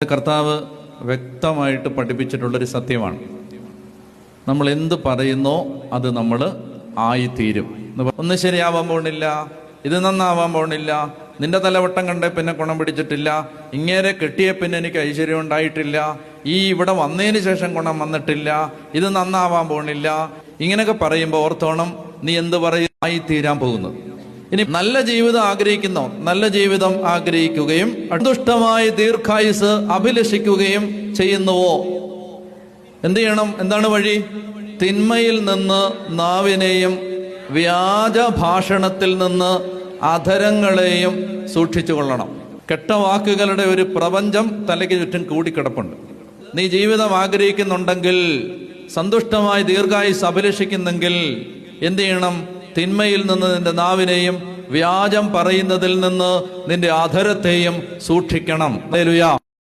കർത്താവ് വ്യക്തമായിട്ട് പഠിപ്പിച്ചിട്ടുള്ളൊരു സത്യമാണ്. നമ്മൾ എന്ത് പറയുന്നോ അത് നമ്മൾ ആയിത്തീരും. ഒന്ന് ശരിയാവാൻ പോണില്ല, ഇത് നന്നാവാൻ പോണില്ല, നിന്റെ തലവട്ടം കണ്ടേ പിന്നെ ഗുണം പിടിച്ചിട്ടില്ല, ഇങ്ങേരെ കെട്ടിയ പിന്നെ എനിക്ക് ഐശ്വര്യം ഉണ്ടായിട്ടില്ല, ഈ ഇവിടെ വന്നതിന് ശേഷം ഗുണം വന്നിട്ടില്ല, ഇത് നന്നാവാൻ പോണില്ല, ഇങ്ങനെയൊക്കെ പറയുമ്പോൾ ഓർത്തോണം നീ എന്ത് പറയും ആയിത്തീരാൻ പോകുന്നത്. ഇനി നല്ല ജീവിതം ആഗ്രഹിക്കുന്നോ, നല്ല ജീവിതം ആഗ്രഹിക്കുകയും സന്തുഷ്ടമായ ദീർഘായുസ് അഭിലഷിക്കുകയും ചെയ്യുന്നുവോ, എന്ത് ചെയ്യണം? എന്താണ് വഴി? തിന്മയിൽ നിന്ന് നാവിനെയും വ്യാജ ഭാഷണത്തിൽ നിന്ന് അധരങ്ങളെയും സൂക്ഷിച്ചു കൊള്ളണം. കെട്ട വാക്കുകളുടെ ഒരു പ്രപഞ്ചം തലയ്ക്ക് ചുറ്റും കൂടിക്കിടപ്പുണ്ട്. നീ ജീവിതം ആഗ്രഹിക്കുന്നുണ്ടെങ്കിൽ, സന്തുഷ്ടമായി ദീർഘായുസ് അഭിലഷിക്കുന്നെങ്കിൽ എന്ത് ചെയ്യണം? തിന്മയിൽ നിന്ന് നിന്റെ നാവിനെയും വ്യാജം പറയുന്നതിൽ നിന്ന് നിന്റെ അധരത്തെയും സൂക്ഷിക്കണം. ഹല്ലേലൂയ.